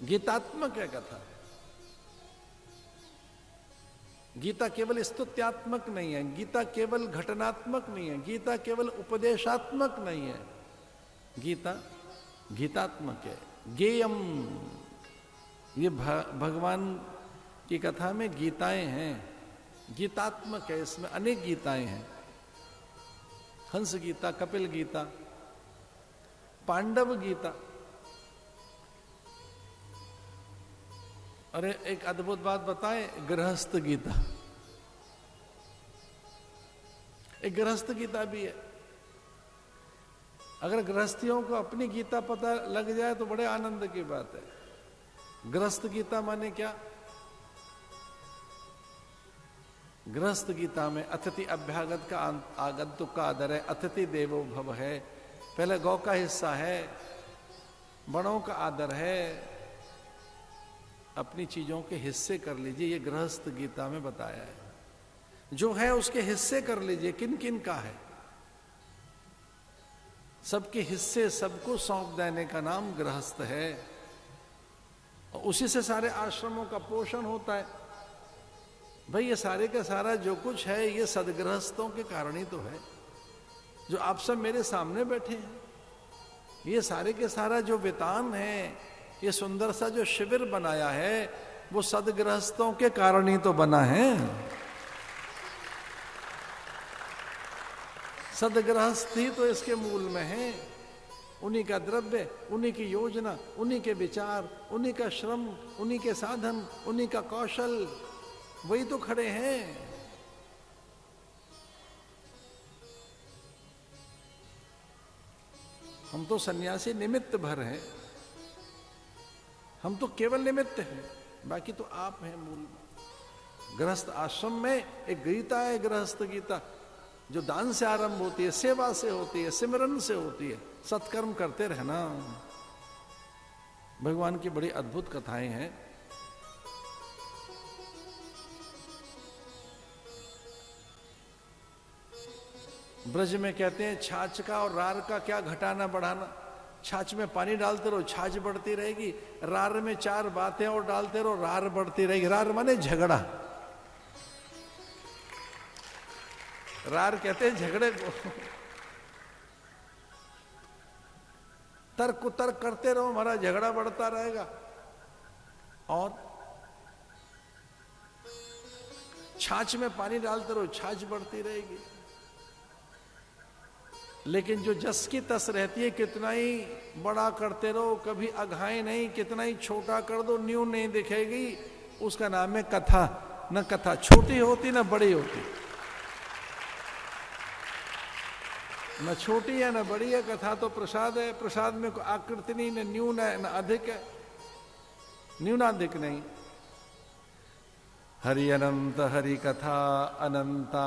गीतात्मक है कथा। गीता केवल स्तुत्यात्मक नहीं है, गीता केवल घटनात्मक नहीं है, गीता केवल उपदेशात्मक नहीं है, गीता गीतात्मक है। गेयम, ये भगवान की कथा में गीताएं हैं, गीतात्मक है, इसमें अनेक गीताएं हैं। हंस गीता, कपिल गीता, पांडव गीता। अरे एक अद्भुत बात बताएं, गृहस्थ गीता, एक गृहस्थ गीता भी है। अगर गृहस्थियों को अपनी गीता पता लग जाए तो बड़े आनंद की बात है। गृहस्थ गीता माने क्या? गृहस्थ गीता में अतिथि अभ्यागत का आगंतुक का आदर है, अतिथि देवो भव है, पहले गौ का हिस्सा है, बड़ों का आदर है, अपनी चीजों के हिस्से कर लीजिए, ये गृहस्थ गीता में बताया है। जो है उसके हिस्से कर लीजिए, किन किन का है, सबके हिस्से सबको सौंप देने का नाम गृहस्थ है, और उसी से सारे आश्रमों का पोषण होता है। भाई ये सारे का सारा जो कुछ है ये सदगृहस्थों के कारण ही तो है, जो आप सब मेरे सामने बैठे हैं। ये सारे के सारा जो वेतान है, ये सुंदर सा जो शिविर बनाया है, वो सदगृहस्थों के कारण ही तो बना है। सदगृहस्थ ही तो इसके मूल में है, उन्हीं का द्रव्य, उन्हीं की योजना, उन्हीं के विचार, उन्हीं का श्रम, उन्हीं के साधन, उन्हीं का कौशल, वही तो खड़े हैं। हम तो सन्यासी निमित्त भर हैं, हम तो केवल निमित्त हैं, बाकी तो आप हैं मूल। गृहस्थ आश्रम में एक गीता है, गृहस्थ गीता, जो दान से आरंभ होती है, सेवा से होती है, सिमरन से होती है, सत्कर्म करते रहना। भगवान की बड़ी अद्भुत कथाएं हैं। ब्रज में कहते हैं छाछ का और रार का क्या घटाना बढ़ाना। छाछ में पानी डालते रहो, छाछ बढ़ती रहेगी, रार में चार बातें और डालते रहो, रार बढ़ती रहेगी। रार माने झगड़ा, रार कहते हैं झगड़े को। तर्क तर्क करते रहो, हमारा झगड़ा बढ़ता रहेगा। और छाछ में पानी डालते रहो, छाछ बढ़ती रहेगी। लेकिन जो जस की तस रहती है, कितना ही बड़ा करते रहो कभी अघाए नहीं, कितना ही छोटा कर दो न्यू नहीं दिखेगी, उसका नाम है कथा। न कथा छोटी होती न बड़ी होती, न छोटी है न बड़ी है। कथा तो प्रसाद है, प्रसाद में कोई आकृति नहीं, न न्यून है न अधिक है, न्यूनाधिक नहीं। हरि अनंत हरि कथा अनंता।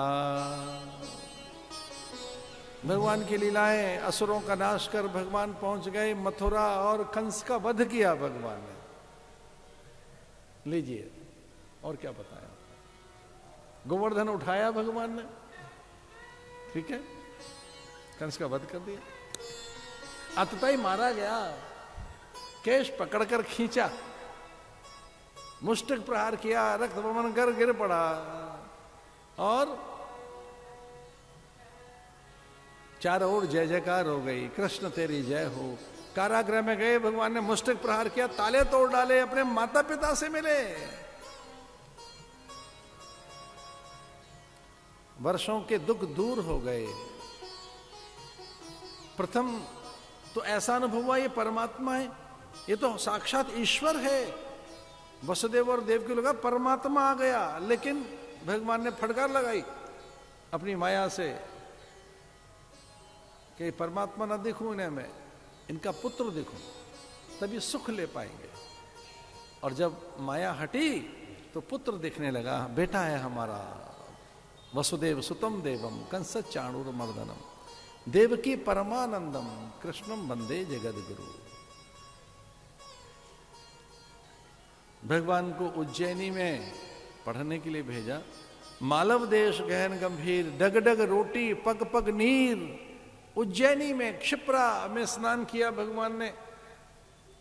भगवान की लीलाएं, असुरों का नाश कर भगवान पहुंच गए मथुरा और कंस का वध किया भगवान ने। लीजिए और क्या बताया, गोवर्धन उठाया भगवान ने, ठीक है, कंस का वध कर दिया, अतः ही मारा गया, केश पकड़कर खींचा, मुष्टक प्रहार किया, रक्त वमन कर गिर पड़ा, और चारों ओर जय जयकार हो गई, कृष्ण तेरी जय हो। कारागृह में गए, भगवान ने मुष्टक प्रहार किया, ताले तोड़ डाले, अपने माता पिता से मिले, वर्षों के दुख दूर हो गए। प्रथम तो ऐसा अनुभव हुआ ये परमात्मा है, ये तो साक्षात ईश्वर है। वसुदेव और देव की लगा परमात्मा आ गया, लेकिन भगवान ने फटकार लगाई अपनी माया से कि परमात्मा न दिखूं इन्हें, मैं इनका पुत्र दिखूं, तभी सुख ले पाएंगे। और जब माया हटी तो पुत्र दिखने लगा, बेटा है हमारा, वसुदेव सुतम देवम कंस चाणूर मर्दनम देवकी परमानंदम कृष्णम वंदे जगद गुरु। भगवान को उज्जैनी में पढ़ने के लिए भेजा। मालव देश गहन गंभीर, डग डग रोटी पग पग नीर। उज्जैनी में क्षिप्रा में स्नान किया भगवान ने,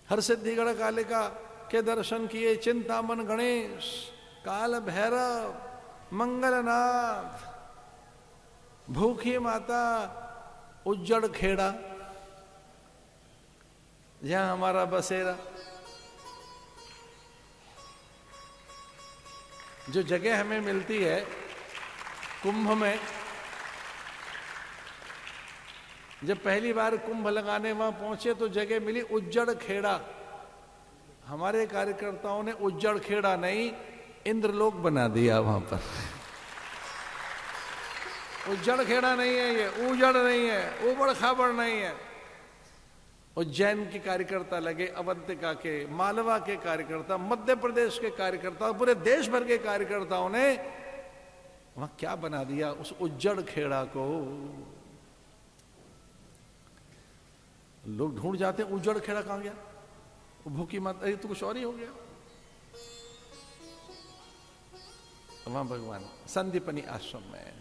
हरसिद्धिगढ़ कालिका के दर्शन किए, चिंतामन गणेश, काल भैरव, मंगलनाथ, भूखी माता, उज्जड़ खेड़ा, जहां हमारा बसेरा। जो जगह हमें मिलती है कुंभ में, जब पहली बार कुंभ लगाने वहां पहुंचे तो जगह मिली उज्जड़ खेड़ा। हमारे कार्यकर्ताओं ने उज्जड़ खेड़ा नहीं, इंद्रलोक बना दिया वहां पर। उज्जड़ खेड़ा नहीं है ये, उजड़ नहीं है, उबड़ खाबड़ नहीं है। उज्जैन के कार्यकर्ता लगे, अवंतिका के, मालवा के कार्यकर्ता, मध्य प्रदेश के कार्यकर्ता, पूरे देश भर के कार्यकर्ताओं ने वहां क्या बना दिया, उस उज्जड़ खेड़ा को। लोग ढूंढ जाते हैं उज्जड़ खेड़ा कहां गया, भूखी मत, अरे तो कुछ और ही हो गया। वहां भगवान संदीपनी आश्रम में,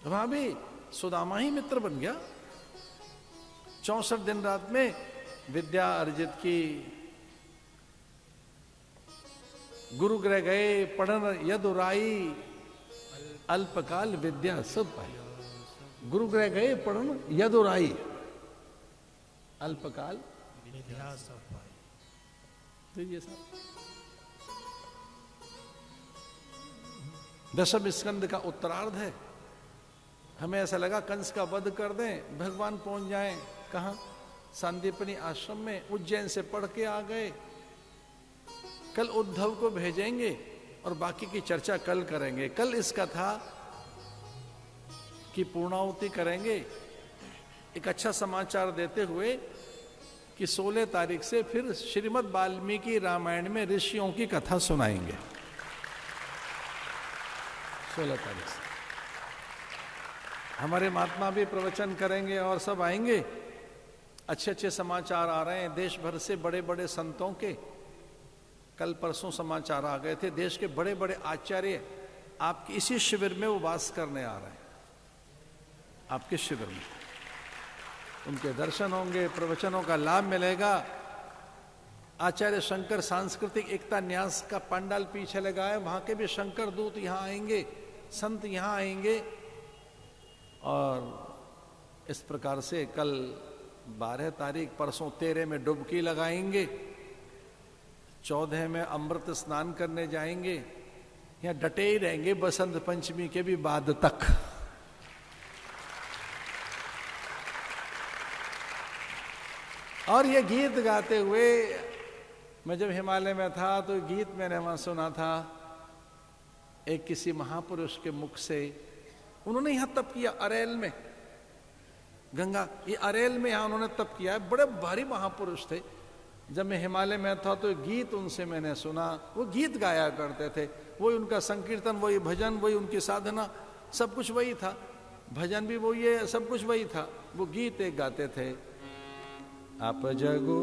वहां भी सुदामा ही मित्र बन गया। 64 दिन रात में विद्या अर्जित की, गुरु गृह गए पढ़न यदुराई, अल्पकाल विद्या सब पाई। गुरु गृह गए पढ़न यदुराई, अल्पकाल विद्या सब पाई। ये सब दशम स्कंद का उत्तरार्ध है। हमें ऐसा लगा कंस का वध कर दें, भगवान पहुंच जाएं। कहां? सांदीपनी आश्रम में, उज्जैन से पढ़ के आ गए। कल उद्धव को भेजेंगे और बाकी की चर्चा कल करेंगे। कल इस कथा की पूर्णाहुति करेंगे। एक अच्छा समाचार देते हुए कि 16 तारीख से फिर श्रीमद् वाल्मीकि रामायण में ऋषियों की कथा सुनाएंगे। 16 तारीख से हमारे महात्मा भी प्रवचन करेंगे और सब आएंगे। अच्छे अच्छे समाचार आ रहे हैं देश भर से, बड़े बड़े संतों के। कल परसों समाचार आ गए थे, देश के बड़े बड़े आचार्य आपके इसी शिविर में वो वास करने आ रहे हैं, आपके शिविर में। उनके दर्शन होंगे, प्रवचनों का लाभ मिलेगा। आचार्य शंकर सांस्कृतिक एकता न्यास का पंडाल पीछे लगा है, वहां के भी शंकर दूत यहां आएंगे, संत यहां आएंगे। और इस प्रकार से कल 12 तारीख, परसों 13 में डुबकी लगाएंगे, 14 में अमृत स्नान करने जाएंगे। यहाँ डटे ही रहेंगे बसंत पंचमी के भी बाद तक। और ये गीत गाते हुए, मैं जब हिमालय में था तो गीत मैंने वहां सुना था एक किसी महापुरुष के मुख से। उन्होंने यहां तप किया अरेल में, गंगा, ये अरेल में यहां उन्होंने तप किया है। बड़े भारी महापुरुष थे। जब मैं हिमालय में था तो गीत उनसे मैंने सुना, वो गीत गाया करते थे। वही उनका संकीर्तन, वही भजन, वही उनकी साधना, सब कुछ वही था। भजन भी वही है, सब कुछ वही था। वो गीत एक गाते थे, आप जगो